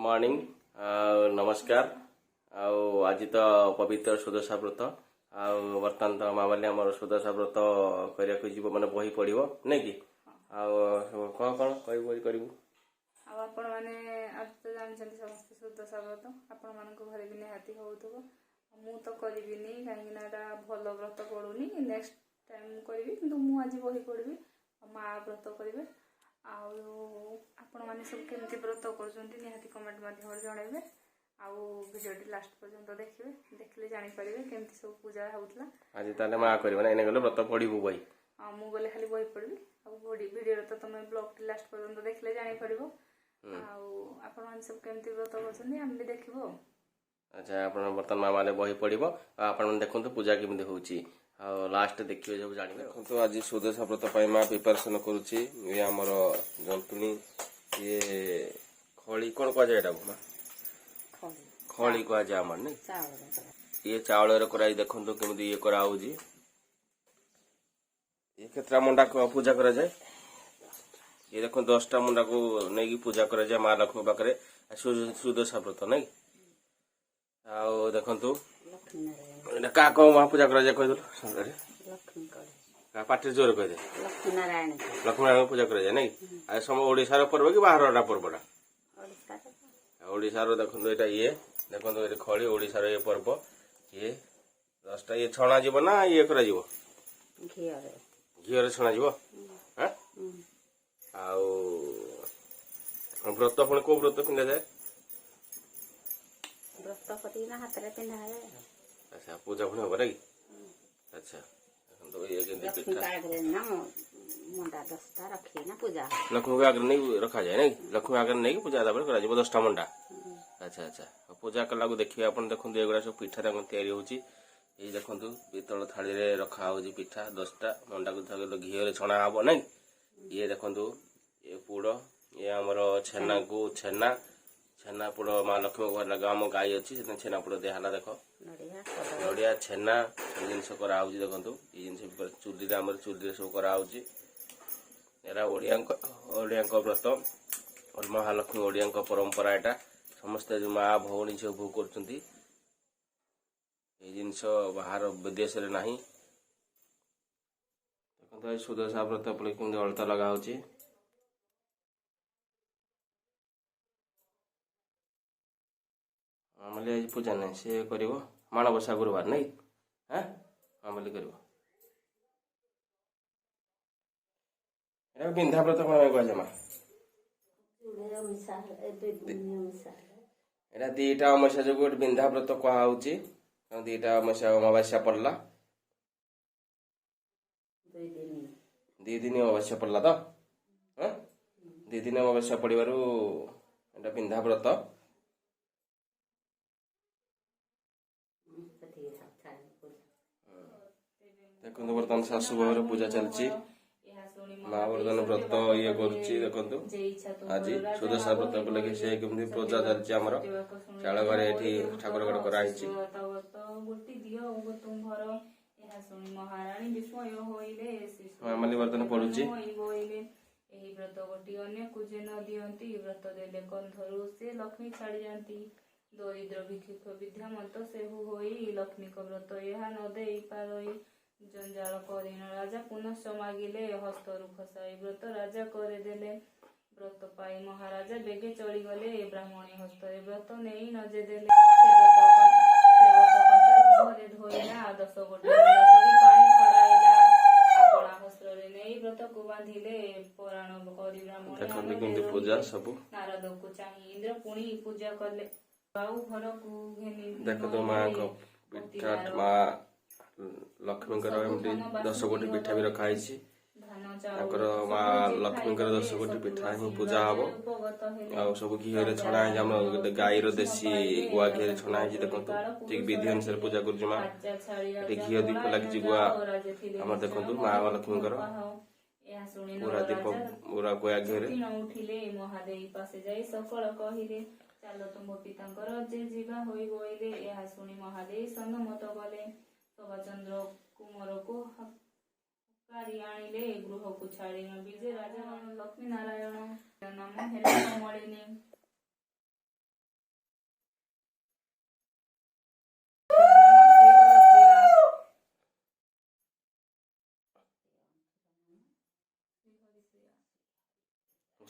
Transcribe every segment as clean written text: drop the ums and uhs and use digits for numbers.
Morning नमस्कार आज तो पवित्र सुदशा व्रत बर्तमान तो माँ बाली आम सुदशा व्रत करने जीव मैंने बही पड़ो नहीं कि कौन कौन करू आपण मैंने आज तो जानते समस्त सुदशा व्रत आपण मान घर भी निहाती होथबो मु तो करी कहीं भल व्रत पड़ूनी नेक्स्ट टाइम करी किंतु मु आज बही पढ़ी माँ व्रत करेंगे आपण मैंने सब केमती व्रत कर निहाती कमेंट माध्यम जनइबे आउ भिडियोटी लास्ट पर्यंत देखिए देखले जानी पारिबे केमती सब पूजा होउतला आज ताले माँ करबो ना एने गले व्रत पढ़िबो बही मु गले खाली बही पढ़बी आउ वीडियो तो तुम ब्लॉग टी लास्ट पर्यंत देखले जानी पारिबो आपण मैंने सब केमती व्रत करछनी हम भी देखिबो। अच्छा आपण बर्तमान माँ माने बही पढ़िबो आपण देखंतु पूजा केमती होउची लास्ट देखिए सब जानिबे। देखो आज सुदशा व्रत पाई माँ प्रिपरेशन करुच्ची ये आमर जंतुणी ये खड़ी कौन कह जाए माँ खड़ी कह जाए आम नहीं ये चावल कराई देखो केमती ये कराऊजी ये केतरा मुंडा पूजा करा जाए ये देखो 10टा मुंडा को नहीं पूजा करा जाए माँ लक्ष्मी पाखे सुदशा व्रत नहीं आओ देखो क्या कौ माँ पूजा करा जाए कह पार्टी जोर कह दे लक्ष्मीनारायण पूजा करा जाए नहीं आज सम ओडिशार पर्व कि बाहर पर्वटा ओडिशार देखो यहाँ ये देखो ये खड़ी ओडिशार ये पर्व ये 10टा ये छणा जीव ना ये करा जीव घीर छणा जीव व्रत पुणी को व्रत पिंधा जाए अच्छा पूजा पुणी हम नहीं अच्छा लक्ष्मी आगे नहीं रखा जाए नहीं लक्ष्मी आगे नहीं पूजा करा 10टा मंडा अच्छा अच्छा पूजा कला देखिए आप देखो ये सब पिठा तैयारी ये देखो पितल थाली रे रखा हो पिठा 10टा मंडा को घी छणा हम नहीं ये देखो ये पुड़ ये आमर छेना को छेना छेना पुड़ माँ लक्ष्मी घर लगा आम गाई अच्छी छेना पुड़ दिहला देख नड़िया छेना सब जिन कराऊ देखो ये जिन चूली चूली सब कराऊँगी ओडिया व्रत और महालक्ष्मी ओडिया परंपरा यहाँ समस्ते जो माँ भौणी झील भोग कर जिनस बाहर विदेश ना देखो सुदशा व्रत पड़े कि अलता लगा मामली आज पूजा नहीं सी कर माणबसा गुरुवार नहीं हाँ मामली कर बिंधा व्रत कौन कह माँ यहाँ 2टा अमावस्या जो गोटे बिंधा व्रत कहुच्ची 2टा अमावस्या पड़ला 2 दिन अमावस्या पड़ला तो हाँ 2 दिन अमावस्या पड़ू एटा बिंधा व्रत देखो बर्तमान शाशु भाव पूजा चलती माँ बर्तमान व्रत ये देखो आज सुदशा व्रत को लगे से केमती पूजा चलती आमर चाल घरे ठाकुर गढ़ कराई मामली बर्तमान पड़ुची व्रत गोटी अन्य कुजे न दियंती व्रत देले कंधरु से लक्ष्मी छाड़ी जाती दरिद्र भिक्षुक विद्या मत सेहु होई लक्ष्मी को व्रत यह न दे पारई जंजाल करीन राजा पुनश्च मागिले हस्तरु खसाई व्रत राजा करे देले व्रत पाई महाराजा बेगे चली गले ब्राह्मणी हस्ତରେ व्रत नहीं नजे देले घरे धोइला 10 गोटी करी पानी छड़ाइला आपला हस्ତରେ नहीं व्रत को बांधिले पुराण करी ब्राह्मणी पूजा सब नारद को चाहि इंद्र पुणी पूजा कले बाऊ घर को घेनी देखो तो माँ को पिठा माँ लक्ष्मी 10 गोटी पिठा भी रखाई माँ लक्ष्मी 10 गोटी पिठा ही पूजा हम आ सब घी छणा है गाई देसी गुआ घी छणा है देखो ठीक विधि अनुसार पूजा कर माँ घी दीप लगी गुआ आम देखो माँ लक्ष्मी पूरा दीप पूरा गुआ घी उठिले महादेव पासे जाई सकल कहिले चाल तुम पिता जे जीवा होई बोइले यह शुणी महादेव सम्मत गले शोभाचंद्र कुमार को हकारी आनिले गृह को छाड़ी विजय राजा लक्ष्मी नारायण नाम हेला मलिनी।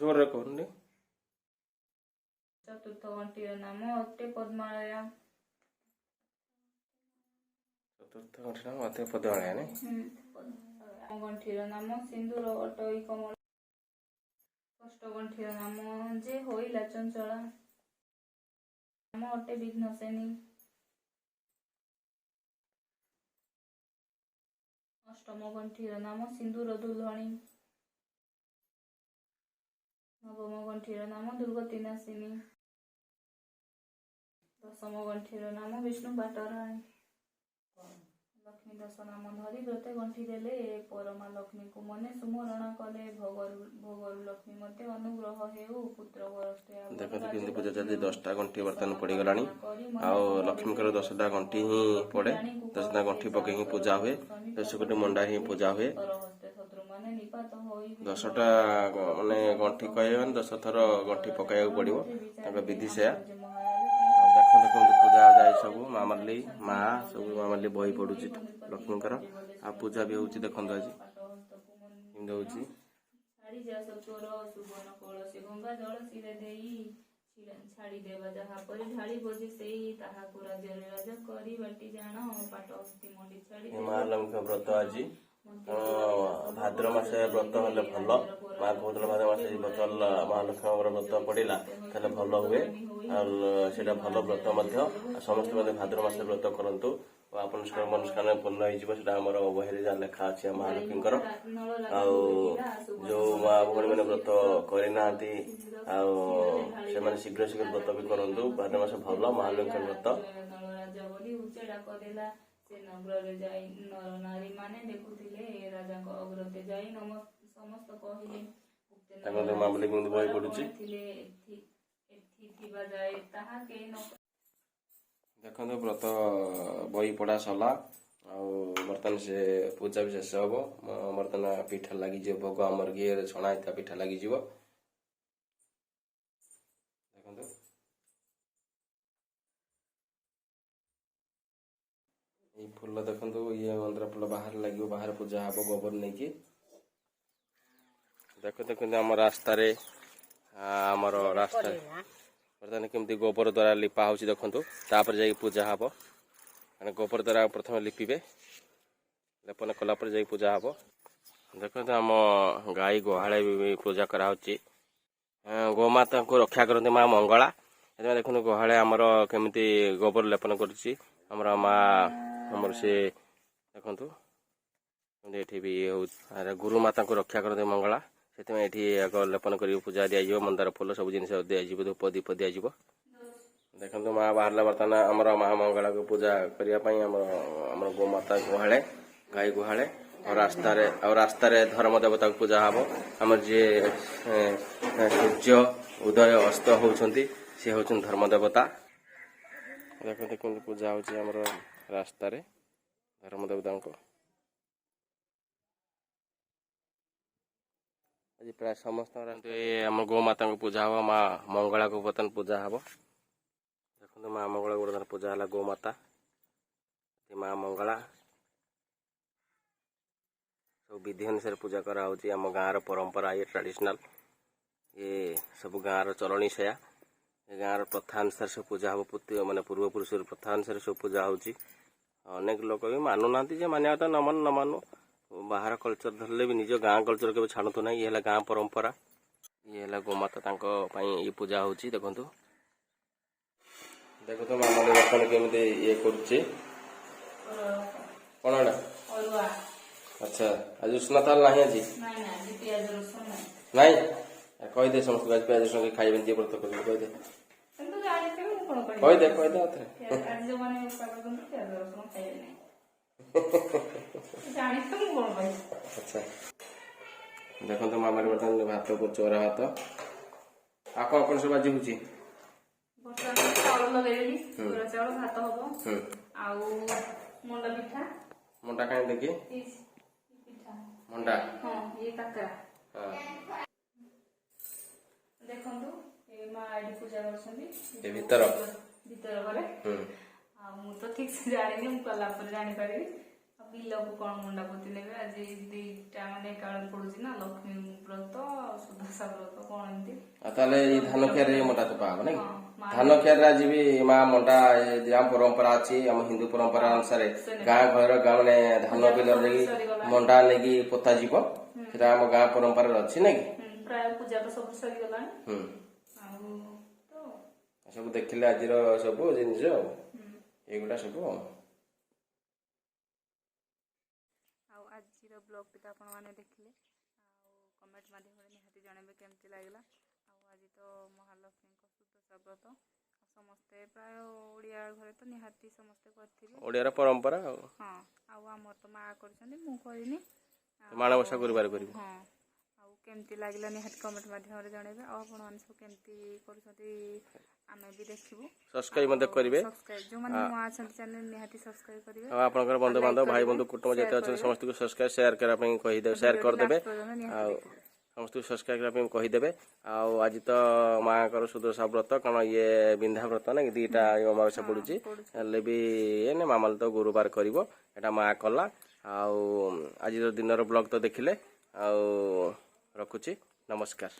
ଜୋରରେ କହୁନି। ଚତୁର୍ଥ ଗଣ୍ଠିର ନାମ ଅଟେ ପଦ୍ମାଳୟା। ଚତୁର୍ଥ ଗଣ୍ଠିର ନାମ ଅଟେ ପଦ୍ମାଳୟା ନାଇଁ। ଗଣ୍ଠିର ନାମ ସିନ୍ଦୁର ଅଟଇ କମଳ। ଷଷ୍ଠ ଗଣ୍ଠିର ନାମ ଯେ ହୋଇଲା ଚଞ୍ଚଳା। ନାମ ଅଟେ ବିଘ୍ନସେନୀ। ଅଷ୍ଟମ ଗଣ୍ଠିର ନାମ ସିନ୍ଦୁର ଦୁଲ୍ହଣୀ। ନବମ ଗଣ୍ଠିର ନାମ ଦୁର୍ଗତି ନାଶିନୀ। ଦଶମ ଗଣ୍ଠିର ନାମ ବିଷ୍ଣୁ ପାଟରାଣୀ। ଲକ୍ଷ୍ମୀ ଦଶ ନାମ ଧରି ବ୍ରତେ ଗଣ୍ଠି ଦେଲେ ପରମା ଲକ୍ଷ୍ମୀଙ୍କୁ ମନେ ସୁମରଣ କଲେ ଭୋଗରୁ ଲକ୍ଷ୍ମୀ ମଧ୍ୟ ଅନୁଗ୍ରହ ହେଉ ପୁତ୍ର ଦେଖନ୍ତୁ କେମିତି ପୂଜା ଚାଲିଛି। 10ଟା ଗଣ୍ଠି ବର୍ତ୍ତମାନ ପଡ଼ିଗଲାଣି। ଆଉ ଲକ୍ଷ୍ମୀଙ୍କର 10ଟା ଗଣ୍ଠି ହିଁ ପଡ଼େ। 10ଟା ଗଣ୍ଠି ପକେଇ ହିଁ ପୂଜା ହୁଏ। 10 କୋଟି ମଣ୍ଡା ହିଁ ପୂଜା ହୁଏ। 10ଟା ମାନେ ଗଣ୍ଠି କହିବେ ମାନେ 10 ଥର ଗଣ୍ଠି ପକାଇବାକୁ ପଡ଼ିବ। ତାଙ୍କ ବିଧି ସେୟା। ଦେଖନ୍ତୁ କେମିତି ପୂଜା ଯାଏ ସବୁ। ମା ମାର୍ଲି ମା ସବୁ ମା ମାର୍ଲି ବହି ପଡ଼ୁଛି ଲକ୍ଷ୍ମୀଙ୍କର। ଆଉ ପୂଜା ବି ହଉଛି। ଦେଖନ୍ତୁ ଆଜି କେମିତି ହଉଛି। ଛାଡ଼ି ଦେବା ଯାହା ପରେ ଢାଳି ବଜେ ସେଇ ତାହାକୁ ରାଜ୍ୟରେ ରାଜା କରି ବାଟି ଜାଣ ପାଟ ହସ୍ତି ମଣ୍ଡି ଛାଡ଼ି ମହାଲକ୍ଷ୍ମୀଙ୍କ ବ୍ରତ ଆଜି। ଭାଦ୍ର ମାସେ ବ୍ରତ ହେଲେ ଭଲ। ମା କହୁଥିଲେ ଭାଦ୍ର ମାସେ ବ୍ରତ ମହାଲକ୍ଷ୍ମୀଙ୍କର ବ୍ରତ ପଡ଼ିଲା ତାହେଲେ ଭଲ ହୁଏ। ଆଉ ସେଇଟା ଭଲ ବ୍ରତ ମଧ୍ୟ। ସମସ୍ତେ ମଧ୍ୟ ଭାଦ୍ର ମାସରେ ବ୍ରତ କରନ୍ତୁ। ଆପଣଙ୍କର ମନସ୍କାମନା ପୂର୍ଣ୍ଣ ହେଇଯିବ। ସେଇଟା ଆମର ବହିରେ ଯାହା ଲେଖା ଅଛି ମହାଲକ୍ଷ୍ମୀଙ୍କର। ଆଉ ଯୋଉ ମା ଭଉଣୀ ମାନେ ବ୍ରତ କରିନାହାନ୍ତି ଆଉ ସେମାନେ ଶୀଘ୍ର ଶୀଘ୍ର ବ୍ରତ ବି କରନ୍ତୁ। ଭାଦ୍ର ମାସ ଭଲ ମହାଲକ୍ଷ୍ମୀଙ୍କ ବ୍ରତ। ସେ ନଗରରେ ଯାଇ ନର ନାରୀ ମାନେ ଦେଖୁଥିଲେ ରାଜାଙ୍କ ଅଗ୍ରତେ ଯାଇ ସମସ୍ତ କହିଲେ ତାଙ୍କ ମାମଲି କେମିତି ବହି ପଡୁଛି। ଦେଖନ୍ତୁ ବ୍ରତ ବହି ପଢା ସରିଲା। ଆଉ ବର୍ତ୍ତମାନ ସେ ପୂଜା ବି ଶେଷ ହବ। ବର୍ତ୍ତମାନ ପିଠା ଲାଗିଯିବ। ଭୋଗ ଆମର ଘିଅରେ ଛଣା ହେଇଥିବା ପିଠା ଲାଗିଯିବ। ଦେଖନ୍ତୁ ଏଇ ଫୁଲ ଦେଖନ୍ତୁ। ଇଏ ମନ୍ଦାର ଫୁଲ ବାହାରେ ଲାଗିବ। ବାହାରେ ପୂଜା ହବ ଗୋବର ନେଇକି। ଦେଖନ୍ତୁ ଆମ ରାସ୍ତାରେ ବର୍ତ୍ତମାନ କେମିତି ଗୋବର ଦ୍ୱାରା ଲିପା ହେଉଛି। ଦେଖନ୍ତୁ ତାପରେ ଯାଇକି ପୂଜା ହବ। ମାନେ ଗୋବର ଦ୍ୱାରା ପ୍ରଥମେ ଲିପିବେ। ଲେପନ କଲା ପରେ ଯାଇକି ପୂଜା ହବ। ଦେଖନ୍ତୁ ଆମ ଗାଈ ଗୁହାଳେ ବି ପୂଜା କରାହେଉଛି। ଗୋମାତାଙ୍କୁ ରକ୍ଷା କରନ୍ତି ମା ମଙ୍ଗଳା। ସେଥିପାଇଁ ଦେଖନ୍ତୁ ଗୁହାଳେ ଆମର କେମିତି ଗୋବର ଲେପନ କରୁଛି ଆମର ମା ଆମର ସେ। ଦେଖନ୍ତୁ ଏଠି ବି ଇଏ ହେଉଛି। ଗୁରୁ ମାତାଙ୍କୁ ରକ୍ଷା କରନ୍ତି ମଙ୍ଗଳା। ସେଥିପାଇଁ ଏଠି ଆଗ ଲେପନ କରିକି ପୂଜା ଦିଆଯିବ। ମନ୍ଦାର ଫୁଲ ସବୁ ଜିନିଷ ଦିଆଯିବ। ଧୂପ ଦୀପ ଦିଆଯିବ। ଦେଖନ୍ତୁ ମା ବାହାରିଲା ବର୍ତ୍ତମାନ ଆମର ମା ମଙ୍ଗଳାକୁ ପୂଜା କରିବା ପାଇଁ ଆମର ଗୋମାତା ଗୁହାଳେ ଗାଈ ଗୁହାଳେ। ଆଉ ରାସ୍ତାରେ ଧର୍ମ ଦେବତାକୁ ପୂଜା ହବ। ଆମର ଯିଏ ସୂର୍ଯ୍ୟ ଉଦୟ ଅସ୍ତ ହେଉଛନ୍ତି ସେ ହେଉଛନ୍ତି ଧର୍ମ ଦେବତା। ଦେଖନ୍ତୁ କେମିତି ପୂଜା ହେଉଛି ଆମର ରାସ୍ତାରେ ଧର୍ମ ଦେବତାଙ୍କୁ। ଆଜି ପ୍ରାୟ ସମସ୍ତଙ୍କର ଆମ ଗୋମାତାଙ୍କୁ ପୂଜା ହବ। ମା ମଙ୍ଗଳାକୁ ବର୍ତ୍ତମାନ ପୂଜା ହବ। ଦେଖନ୍ତୁ ମା ମଙ୍ଗଳାକୁ ବର୍ତ୍ତମାନ ପୂଜା ହେଲା। ଗୋମାତା ମା ମଙ୍ଗଳା ସବୁ ବିଧି ଅନୁସାରେ ପୂଜା କରାହେଉଛି। ଆମ ଗାଁର ପରମ୍ପରା ଇଏ ଟ୍ରାଡିସନାଲ। ଇଏ ସବୁ ଗାଁର ଚଳଣି ସେୟା। ଏ ଗାଁର ପ୍ରଥା ଅନୁସାରେ ସବୁ ପୂଜା ହବ। ମାନେ ପୂର୍ବପୁରୁଷର ପ୍ରଥା ଅନୁସାରେ ସବୁ ପୂଜା ହେଉଛି। ଅନେକ ଲୋକ ବି ମାନୁନାହାନ୍ତି। ଯେ ମାନିବା କଥା ନ ମାନୁ। ବାହାର କଲଚର ଧରିଲେ ବି ନିଜ ଗାଁ କଲଚର କେବେ ଛାଡ଼ନ୍ତୁ ନାହିଁ। ଇଏ ହେଲା ଗାଁ ପରମ୍ପରା। ଇଏ ହେଲା ଗୋମାତା। ତାଙ୍କ ପାଇଁ ଇଏ ପୂଜା ହେଉଛି। ଦେଖନ୍ତୁ ମାମଲି ବର୍ତ୍ତମାନ କେମିତି ଇଏ କରୁଛି। କ'ଣ ଏଇଟା? ଆଚ୍ଛା ଆଜି ଉଷୁନା ତାହେଲେ ନାହିଁ। ଆଜି ନାଇଁ କହିଦେ ସମସ୍ତଙ୍କୁ। ଆଜି ପିଆଜ ରସୁଣ ଖାଇବେନି। ଯିଏ ବ୍ରତ କରିବେ କହିଦେ। ଆଚ୍ଛା ଦେଖନ୍ତୁ ମାମାଲି ବର୍ତ୍ତମାନ ଭାତ କରୁଛି। ଅରୁଆ ଭାତ। ଆଉ କ'ଣ ସବୁ ଆଜି ହଉଛି? ଚାଉଳ ଲଗେଇଦେଲି। ଚାଉଳ ଭାତ ହବ। ଆଉ ମଣ୍ଡା ପିଠା। ମଣ୍ଡା କାହିଁ ଦେଖି ମଣ୍ଡା ଇଏ କାକରା। ଦେଖନ୍ତୁ ଏ ମା ଏଠି ପୂଜା କରୁଛନ୍ତି ଭିତର ଘରେ। ଆଉ ମୁଁ ତ ଠିକ ସେ ଜାଣିନି। ମୁଁ କଲା ପରେ ଜାଣିପାରିବି। ଆଉ ବିଲକୁ କଣ ମୁଣ୍ଡା ପୋତି ନେବେ ଆଜି ଦିଟା ମାନେ ଏକାବେଳେ ପଡୁଛି ନା ଲକ୍ଷ୍ମୀ ବ୍ରତ ସୁଦଶା ବ୍ରତ କଣ ଏମିତି ଆଉ ତାହେଲେ ଏଇ ଧାନ ଖିଆରେ ମଣ୍ଡା ଥୋପା ହବ ନାଇଁ? ମା ଧାନ ଖିଆରେ ଆଜି ବି ମା ମଣ୍ଡା ଆମ ପରମ୍ପରା ଅଛି, ଆମ ହିନ୍ଦୁ ପରମ୍ପରା ଅନୁସାରେ ଗାଁ ଘର ଗାଁ ମାନେ ଧାନ ବିଲରେ ମଣ୍ଡା ନେଇକି ପୋତା ଯିବ, ସେଟା ଆମ ଗାଁ ପରମ୍ପରାରେ ଅଛି ନାଇଁ କି? ପ୍ରାୟ ପୂଜା ତ ସବୁ ସରିଗଲାଣି ହୁଁ ଆଉ ତ ସବୁ ଦେଖିଲେ ଆଜିର ସବୁ ଜିନିଷ ଆଉ ଏଇଗୁଡା ସବୁ ଆଉ ଆଜିର ବ୍ଲଗଟି ତ ଆପଣମାନେ ଦେଖିଲେ ଆଉ କମେଣ୍ଟ ମାଧ୍ୟମରେ ନିହାତି ଜଣାଇବେ କେମିତି ଲାଗିଲା। ଆଉ ଆଜି ତ ମହାଲକ୍ଷ୍ମୀଙ୍କ ସୁଦଶା ବ୍ରତ ସମସ୍ତେ ପ୍ରାୟ ଓଡ଼ିଆ ଘରେ ତ ନିହାତି ସମସ୍ତେ କରିଥିବେ, ଓଡିଆର ପରମ୍ପରା ଆଉ ହଁ ଆଉ ଆମର ତ ମା କରିଛନ୍ତି ମୁଁ କରିନି। ମାଣବସା ଗୁରୁବାର କରିବେ। ହଁ ଆଉ କେମିତି ଲାଗିଲା ନିହାତି କମେଣ୍ଟ ମାଧ୍ୟମରେ ଜଣାଇବେ। ଆଉ ଆପଣମାନେ ସବୁ କେମିତି କରୁଛନ୍ତି ଆମେ ବି ଦେଖିବୁ। ସବସ୍କ୍ରାଇବ ମଧ୍ୟ କରିବେ। ସବସ୍କ୍ରାଇବ ଯୋଉମାନେ ନୂଆ ଅଛନ୍ତି ଚ୍ୟାନେଲ ନିହାତି ସବସ୍କ୍ରାଇବ କରିବେ। ଆଉ ଆପଣଙ୍କର ବନ୍ଧୁବାନ୍ଧବ ଭାଇ ବନ୍ଧୁ କୁଟୁମ୍ବ ଯେତେ ଅଛନ୍ତି ସମସ୍ତଙ୍କୁ ସବସ୍କ୍ରାଇବ ସେୟାର କରିବା ପାଇଁ କହିଦେବେ, ସେୟାର କରିଦେବେ ଆଉ ସମସ୍ତଙ୍କୁ ସବସ୍କ୍ରାଇବ କରିବା ପାଇଁ କହିଦେବେ। ଆଉ ଆଜି ତ ମାଆଙ୍କର ସୁଦଶା ବ୍ରତ କାରଣ ଇଏ ବିନ୍ଧା ବ୍ରତ ନା ଦିଟା ଅମାବାସ୍ୟା ପଡୁଛି, ହେଲେ ବି ମାମାଲି ତ ଗୁରୁବାର କରିବ, ଏଟା ମା କଲା। ଆଉ ଆଜିର ଦିନର ବ୍ଲଗ ତ ଦେଖିଲେ, ଆଉ ରଖୁଛି, ନମସ୍କାର।